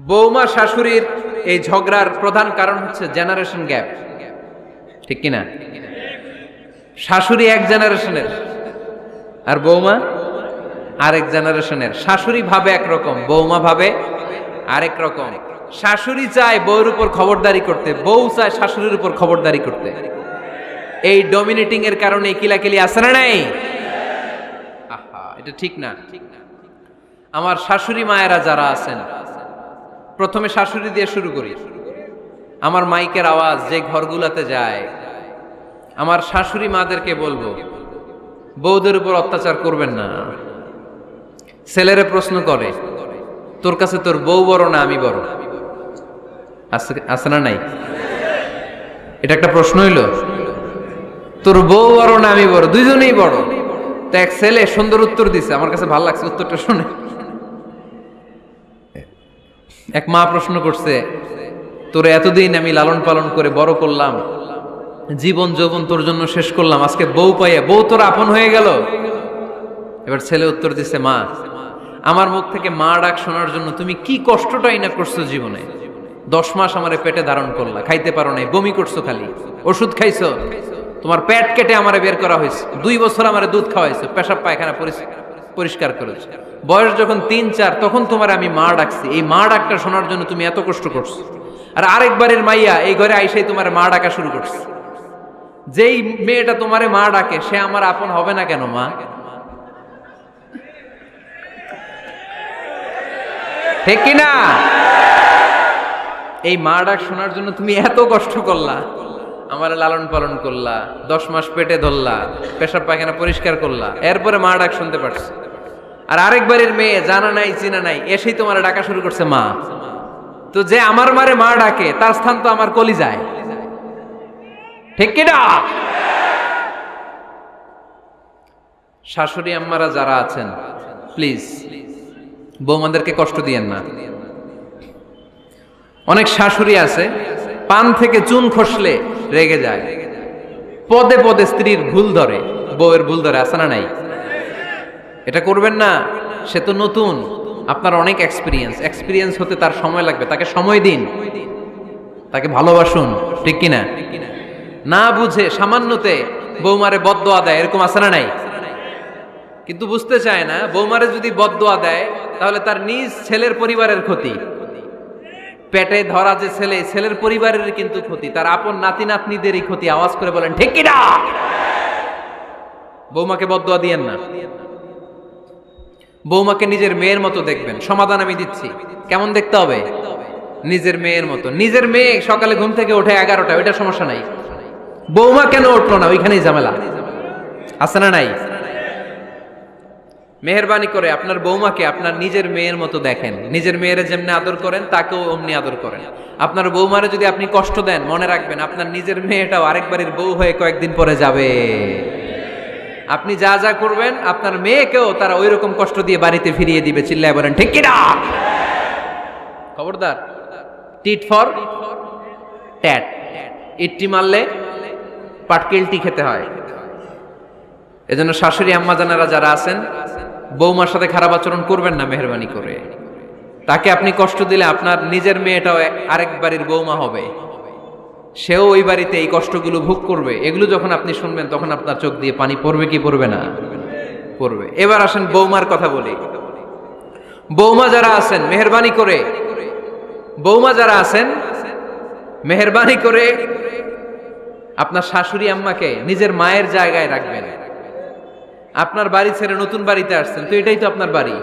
বৌমা শাশুড়ির এই ঝগড়ার প্রধান কারণ হচ্ছে জেনারেশন গ্যাপ, ঠিক কিনা? শাশুড়ি এক জেনারেশনের আর বৌমা আরেক জেনারেশনের। শাশুড়ি ভাবে একরকম, বৌমা ভাবে আরেক রকম। শাশুড়ি চায় বউর উপর খবরদারি করতে, বউ চায় শাশুড়ির উপর খবরদারি করতে। এই ডমিনেটিং এর কারণে কিলাকিলি আছে না নাই? আহা, এটা ঠিক না। আমার শাশুড়ি মায়েরা যারা আছেন, প্রথমে শাশুড়ি দিয়ে শুরু করি। আমার মাইকের আওয়াজ যে ঘরগুলাতে যায়, আমার শাশুড়ি মাদেরকে বলবো, বউদের উপর অত্যাচার করবেন না। ছেলেরা প্রশ্ন করে, তোর কাছে তোর বউ বড় না আমি বড়? আছে না নাই? এটা একটা প্রশ্ন হইল। তোর বউ বড় না আমি বড়? দুইজনেই বড়। তো এক ছেলে সুন্দর উত্তর দিছে, আমার কাছে ভালো লাগছে উত্তরটা শুনে। এক মা প্রশ্ন করছে, তোর এতদিন আমি লালন পালন করে বড় করলাম, জীবন যৌবন তোর জন্য শেষ করলাম, আজকে বউ পাইয়া বউ তোর আপন হয়ে গেল? এবার ছেলে উত্তর দিছে, মা, আমার মুখ থেকে মা ডাক শোনার জন্য তুমি কি কষ্টটাই না করছো জীবনে। 10 মাস আমারে পেটে ধারণ করলা, খাইতে পারো নাই, বমি করছো, খালি ওষুধ খাইছো, তোমার পেট কেটে আমারে বের করা হয়েছে, 2 বছর আমারে দুধ খাওয়াইছো, পেশাব পায়খানা পরিষ্কার করেছো। বয়স যখন 3-4 তখন তোমার আমি মা ডাকছি, এই মা ডাকটা শোনার জন্য তুমি এত কষ্ট করছো। আর আরেকবারের মাইয়া এই ঘরে আইসাই তোমার মা ডাকা শুরু করছে। যেই মেয়েটা তোমারে মা ডাকে সে আমার আপন হবে না কেন মা? ঠিক কিনা? এই মা ডাক শোনার জন্য তুমি এত কষ্ট করলা, আমার লালন পালন করলা, 10 মাস পেটে ধরলা, পেশাব পায়খানা পরিষ্কার করলা, এরপরে মা ডাক শুনতে পারছো। আর আরেকবারের মেয়ে জানা নাই চিনা নাই এসেই তোমার ডাকা শুরু করছে মা। তো যে আমার মারে মা ডাকে তার স্থান তো আমার কলিজায়, ঠিক কিনা? শাশুড়ি আম্মারা যারা আছেন, প্লিজ বৌমাদেরকে কষ্ট দিয়েন না। অনেক শাশুড়ি আছে পান থেকে চুন খসলে রেগে যায়, পদে পদে স্ত্রীর ভুল ধরে, বউয়ের ভুল ধরে, আছে না নাই? এটা করবেন না। সে তো নতুন, আপনার অনেক এক্সপিরিয়েন্স হতে তার সময় লাগবে, তাকে সময় দিন, তাকে ভালোবাসুন, ঠিক কিনা? না বুঝে সামান্যতে বৌমারে বদদোয়া দেয়, এরকম আছে না নাই? কিন্তু বুঝতে চায় না, বৌমারে যদি বদদোয়া দেয় তাহলে তার নিজ ছেলের পরিবারের ক্ষতি, পেটে ধরা যে ছেলে, ছেলের পরিবারের কিন্তু ক্ষতি, তার আপন নাতি নাতনিদেরই ক্ষতি। আওয়াজ করে বলেন ঠিক কিনা? বৌমাকে বদদোয়া দিয়েন না। বৌমাকে নিজের মেয়ের মতো দেখবেন। সমাধান আমি দিচ্ছি। কেমন দেখতে হবে? নিজের মেয়ের মতো। নিজের মেয়ে সকালে ঘুম থেকে ওঠে 11টা, ওইটা সমস্যা নাই। বৌমা কেন উঠলো না, ওইখানেই ঝামেলা, আছে না নাই? মেহেরবানি করে আপনার বৌমাকে আপনার নিজের মেয়ের মতো দেখেন। নিজের মেয়েরে যেমনি আদর করেন তাকেও অমনি আদর করেন। আপনার বৌমারে যদি আপনি কষ্ট দেন, মনে রাখবেন আপনার নিজের মেয়েটাও আরেকবারের বউ হয়ে কয়েকদিন পরে যাবে। আপনি যা যা করবেন আপনার মেয়েকেও তারা ওই রকম কষ্ট দিয়ে বাড়িতে ফিরিয়ে দিবে। চিল্লায় বলেন ঠিক কিনা? খবরদার, টিট ফর ট্যাট। ইট্টি মারলে পাটকেলটি খেতে হয়। এজন্য শাশুড়ি আম্মা জানারা যারা আছেন, বৌমার সাথে খারাপ আচরণ করবেন না মেহেরবানি করে। তাকে আপনি কষ্ট দিলে আপনার নিজের মেয়েটাও আরেক বাড়ির বৌমা হবে, সেও ওই বাড়িতে এই কষ্টগুলো ভোগ করবে। এগুলো যখন আপনি শুনবেন তখন আপনার চোখ দিয়ে পানি পড়বে কি পড়বে না? পড়বে। এবার আসেন বৌমার কথা বলি। বৌমা যারা আছেন মেহেরবানি করে, বৌমা যারা আছেন মেহেরবানি করে আপনার শাশুড়ি আম্মাকে নিজের মায়ের জায়গায় রাখবেন। আপনার বাড়ি ছেড়ে নতুন বাড়িতে আসছেন, তো এটাই তো আপনার বাড়ি।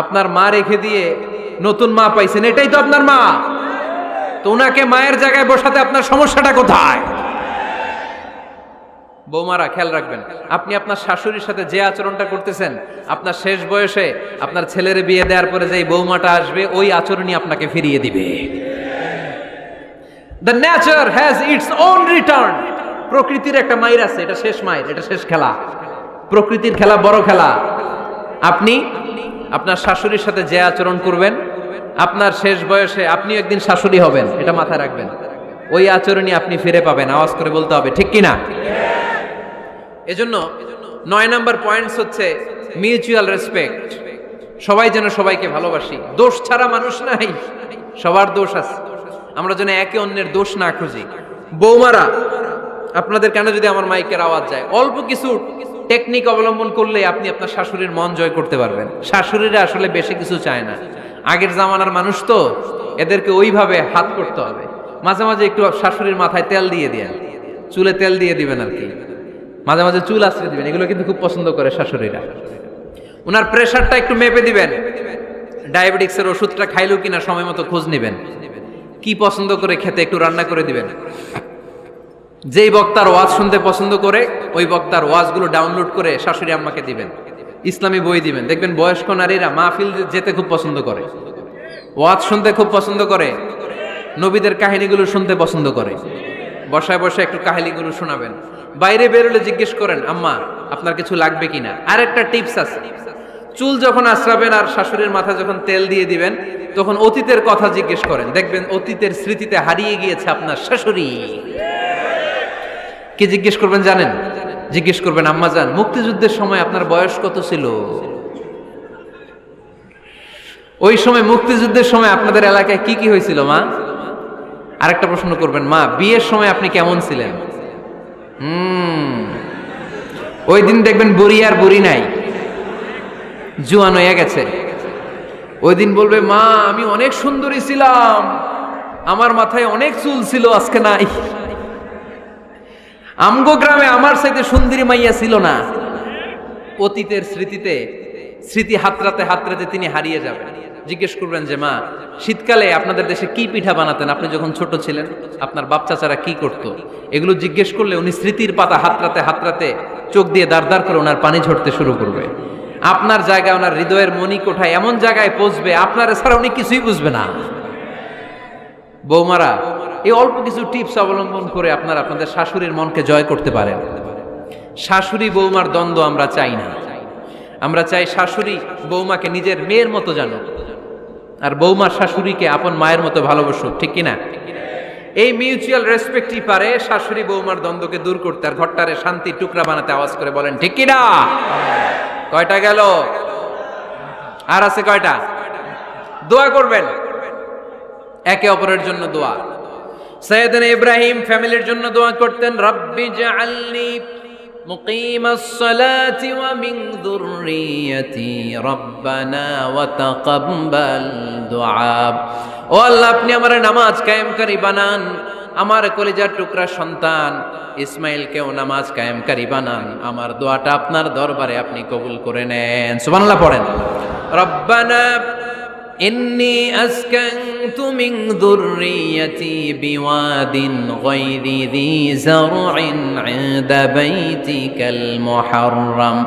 আপনার মা রেখে দিয়ে নতুন মা পাইছেন, এটাই তো আপনার মা। তো ওনাকে মায়ের জায়গায় বসাতে আপনার সমস্যাটা কোথায়? বৌমারা খেয়াল রাখবেন, আপনি আপনার শাশুড়ির সাথে যে আচরণটা করতেছেন, আপনার শেষ বয়সে আপনার ছেলের বিয়ে দেওয়ার পরে যে বৌমাটা আসবে ওই আচরণই আপনাকে ফিরিয়ে দিবে। The nature has its own return. প্রকৃতির একটা মাইর আছে, এটা শেষ মাইর, এটা শেষ খেলা। প্রকৃতির খেলা বড় খেলা। আপনি আপনার শাশুড়ির সাথে যে আচরণ করবেন, আপনার শেষ বয়সে আপনি একদিন শাশুড়ি হবেন, এটা মাথায় রাখবেন। ওই আচরণই আপনি ফিরে পাবেন। আওয়াজ করে বলতে হবে ঠিক কিনা? এজন্য 9 নাম্বার পয়েন্টস হচ্ছে মিউচুয়াল রেসপেক্ট। সবাই যেন সবাইকে ভালোবাসি। দোষ ছাড়া মানুষ নাই। সবার দোষ আছে, আমরা যেন একে অন্যের দোষ না খুঁজি। বৌমারা, আপনাদের কেন যদি আমার মাইকের আওয়াজ যায়, অল্প কিছু টেকনিক অবলম্বন করলে আপনি আপনার শাশুড়ির মন জয় করতে পারবেন। শাশুড়িরা আসলে বেশি কিছু চায় না, আগের জামানার মানুষ তো, এদেরকে ওইভাবে হাত করতে হবে। মাঝে মাঝে একটু শাশুড়ির মাথায় তেল দিয়ে দেন, চুলে তেল দিয়ে দিবেন আর কি, মাঝে মাঝে চুল আশ্রয় দিবেন, এগুলো কিন্তু খুব পছন্দ করে শাশুড়িরা। ওনার প্রেশারটা একটু মেপে দিবেন, ডায়াবেটিক্সের ওষুধটা খাইলো কিনা সময় মতো খোঁজ নেবেন, কি পছন্দ করে খেতে একটু রান্না করে দিবেন। যেই বক্তার ওয়াজ শুনতে পছন্দ করে ওই বক্তার ওয়াজগুলো ডাউনলোড করে শাশুড়ি আম্মাকে দিবেন, ইসলামী বই দিবেন। দেখবেন বয়স্ক নারীরা মাহফিল যেতে খুব পছন্দ করে, ওয়াজ শুনতে খুব পছন্দ করে, নবীদের কাহিনীগুলো শুনতে পছন্দ করে। বসায় বসায় একটু কাহিনীগুলো শোনাবেন। বাইরে বেরোলে জিজ্ঞেস করেন, আম্মা আপনার কিছু লাগবে কিনা। আর একটা টিপস আছে, চুল যখন আশ্রাবেন আর শাশুড়ির মাথায় যখন তেল দিয়ে দিবেন, তখন অতীতের কথা জিজ্ঞেস করেন, দেখবেন অতীতের স্মৃতিতে হারিয়ে গিয়েছে আপনার শাশুড়ি। কি জিজ্ঞেস করবেন জানেন? জিজ্ঞেস করবেন, আম্মা জান, মুক্তিযুদ্ধের সময় আপনার বয়স কত ছিল? ওই সময় মুক্তিযুদ্ধের সময় আপনাদের এলাকায় কি কি হয়েছিল মা? আরেকটা প্রশ্ন করবেন, মা বিয়ের সময় আপনি কেমন ছিলেন? ওই দিন দেখবেন বুড়ি আর বুড়ি নাই, জুয়ান হয়ে গেছে। ওই দিন বলবে, মা আমি অনেক সুন্দরী ছিলাম, আমার মাথায় অনেক চুল ছিল, আজকে নাই। আমগো গ্রামে আমার সাথে সুন্দরী মাইয়া ছিল না। অতীতের স্মৃতিতে, স্মৃতি হাতরাতে হাতরাতে তিনি হারিয়ে যাবেন। জিজ্ঞেস করবেন যে, মা শীতকালে আপনাদের দেশে কি পিঠা বানাতেন আপনি যখন ছোট ছিলেন, আপনার বাপ চাচারা কি করতো? এগুলো জিজ্ঞেস করলে উনি স্মৃতির পাতা হাতরাতে হাতরাতে চোখ দিয়ে দাঁড় দাঁড় করে ওনার পানি ঝরতে শুরু করবে। আপনার জায়গায়, ওনার হৃদয়ের মনি কোঠায় এমন জায়গায় পৌঁছবে, আপনার ছাড়া উনি কিছুই বুঝবে না। বৌমারা, এই অল্প কিছু টিপস অবলম্বন করে আপনারা আপনাদের শাশুড়ির মনকে জয় করতে পারেন। শাশুড়ি বৌমার দ্বন্দ্ব আমরা চাই না, আমরা চাই শাশুড়ি বৌমাকে নিজের মেয়ের মতো জানো, আর বৌমার শাশুড়িকে আপন মায়ের মতো ভালোবাসুক, ঠিক কিনা? এই মিউচুয়াল রেসপেক্টই পারে শাশুড়ি বৌমার দ্বন্দ্বকে দূর করতে, আর ঘরটারে শান্তির টুকরা বানাতে। আওয়াজ করে বলেন ঠিক কিনা? কয়টা গেল? আর আছে কয়টা? দোয়া করবেন একে অপরের জন্য। দোয়া, সাইয়েদনা ইব্রাহিম ফ্যামিলির জন্য দোয়া করতেন, রব্বি জাআলনি মুকিমাস সালাতি ওয়া মিন যুররিয়াতি রব্বানা ওয়া তাকাব্বাল দুআ। ও আল্লাহ, আপনি আমার নামাজ কায়েমকারী বানান, আমার কলিজার টুকরা সন্তান ইসমাইলকেও নামাজ কায়েমকারী বানান, আমার দোয়াটা আপনার দরবারে আপনি কবুল করে নেন। সুবহানাল্লাহ পড়েন। রব্বানা ইন্নী আসকানতু মিন যুররিয়াতি বিওয়াদিন গায়রি যী যারইন ইনদা বাইতিকাল মুহাররাম।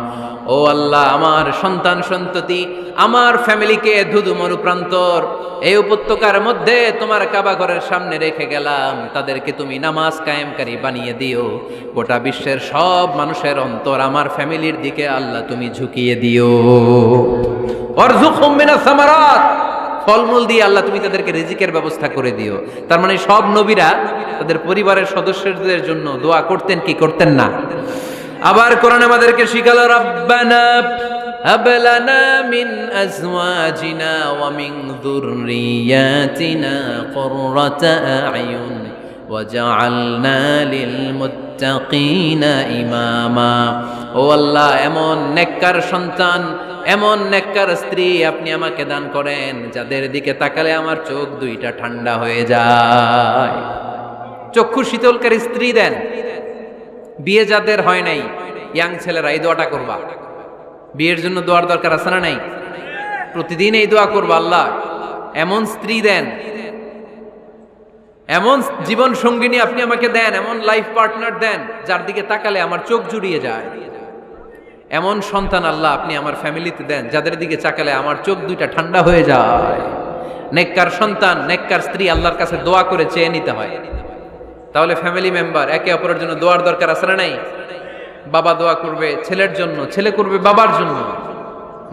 ও আল্লাহ, আমার সন্তান সন্ততি, আমার ফ্যামিলিকে ধুধু মরুপ্রান্তর এই উপত্যকার মধ্যে তোমার কাবা ঘরের সামনে রেখে গেলাম, তাদেরকে তুমি নামাজ কায়েমকারী বানিয়ে দিও। গোটা বিশ্বের সব মানুষের অন্তর আমার ফ্যামিলির দিকে আল্লাহ তুমি ঝুঁকিয়ে দিও। ওয়ারযুকহুম মিনাস সামারাত, ফলমূল দিয়ে আল্লাহ তুমি তাদেরকে রিজিকের ব্যবস্থা করে দিও। তার মানে সব নবীরা তাদের পরিবারের সদস্যদের জন্য দোয়া করতেন কি করতেন না? আবার কোরআন আমাদেরকে শিখালো, রব্বানা হাব লানা মিন আজওয়াজিনা ওয়া মিন যুররিয়াতিনা কুররাতা আ'য়ুন ওয়াজআলনা লিল মুত্তাকিনা ইমামা। ও আল্লাহ, এমন নেককার সন্তান, এমন নেককার স্ত্রী আপনি আমাকে দান করেন যাদের দিকে তাকালে আমার চোখ দুইটা ঠান্ডা হয়ে যায়। চক্ষু শীতলকারী স্ত্রী দেন। বিয়ে যাদের হয় নাই, ইয়াং ছেলেরা এই দোয়াটা করবা। বিয়ের জন্য দোয়ার দরকার আছে না নাই? প্রতিদিন এই দোয়া করবা, আল্লাহ এমন স্ত্রী দেন, এমন জীবন সঙ্গিনী আপনি আমাকে দেন, এমন লাইফ পার্টনার দেন যার দিকে তাকালে আমার চোখ জুড়িয়ে যায়। এমন সন্তান আল্লাহ আপনি আমার ফ্যামিলিতে দেন যাদের দিকে তাকালে আমার চোখ দুইটা ঠান্ডা হয়ে যায়। নেককার সন্তান, নেককার স্ত্রী আল্লাহর কাছে দোয়া করে চেয়ে নিতে হয়। তাহলে ফ্যামিলি মেম্বার একে অপরের জন্য দোয়ার দরকার আছে না নাই? বাবা দোয়া করবে ছেলের জন্য, ছেলে করবে বাবার জন্য,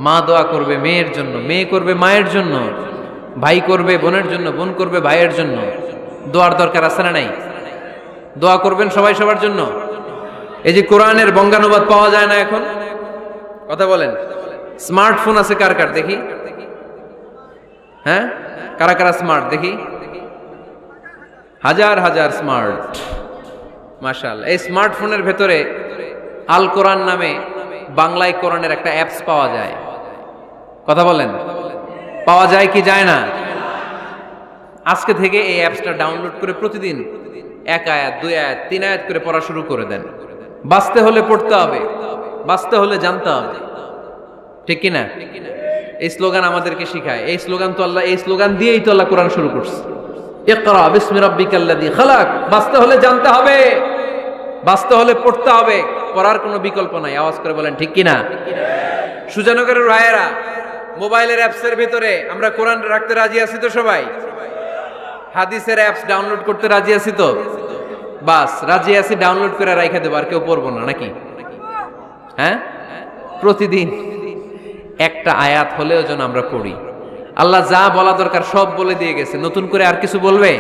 মা দোয়া করবে মেয়ের জন্য, মেয়ে করবে মায়ের জন্য, ভাই করবে বোনের জন্য, বোন করবে ভাইয়ের জন্য। দোয়ার দরকার আছে না নাই? দোয়া করবেন সবাই সবার জন্য। এই যে কোরআনের বঙ্গানুবাদ পাওয়া যায় না এখন, কথা বলেন। স্মার্টফোন আছে কার কার দেখি? হ্যাঁ, কারা কারা স্মার্ট দেখি? হাজার হাজার স্মার্ট, মাশাআল্লাহ। এই স্মার্টফোনের ভেতরে আল কোরআন নামে বাংলায় কোরআনের একটা অ্যাপস পাওয়া যায়। কথা বলেন, পাওয়া যায় কি যায় না? আজকে থেকে এই অ্যাপসটা ডাউনলোড করে প্রতিদিন 1 আয়াত 2 আয়াত 3 আয়াত করে পড়া শুরু করে দেন। বাঁচতে হলে পড়তে হবে, বাঁচতে হলে জানতে হবে, ঠিক কি না? এই স্লোগান আমাদেরকে শিখায়। এই স্লোগান তো আল্লাহ, এই স্লোগান দিয়েই তো আল্লাহ কোরআন শুরু করছে, ইকরা বিসমি রাব্বিকাল্লাযী খালাক। বাঁচতে হলে জানতে হবে, বাঁচতে হলে পড়তে হবে, পড়ার কোনো বিকল্প নাই। আওয়াজ করে বলেন ঠিক কি না? সুজানগরের রায়েরা, মোবাইলের অ্যাপসের ভিতরে আমরা কোরআন রাখতে রাজি আছি তো সবাই? হাদিসের অ্যাপস ডাউনলোড করতে রাজি আছি তো? বাস রাজি আছি, ডাউনলোড করে রাইখা দেবো, আর কেউ পড়বো না নাকি? হ্যাঁ, প্রতিদিন একটা আয়াত হলেও যেন আমরা পড়ি। আল্লাহ যা বলা দরকার সব বলে দিয়ে গেছে, নতুন করে আর কিছু বলবে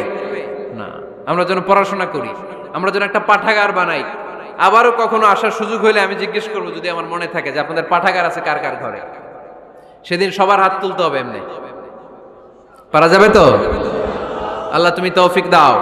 না। আমরা যেন পড়াশোনা করি, আমরা যেন একটা পাঠাগার বানাই। আবারও কখনো আসার সুযোগ হইলে আমি জিজ্ঞেস করবো, যদি আমার মনে থাকে যে আপনাদের পাঠাগার আছে কার কার ঘরে, সেদিন সবার হাত তুলতে হবে। এমনি পারা যাবে তো? আল্লাহ তুমি তৌফিক দাও।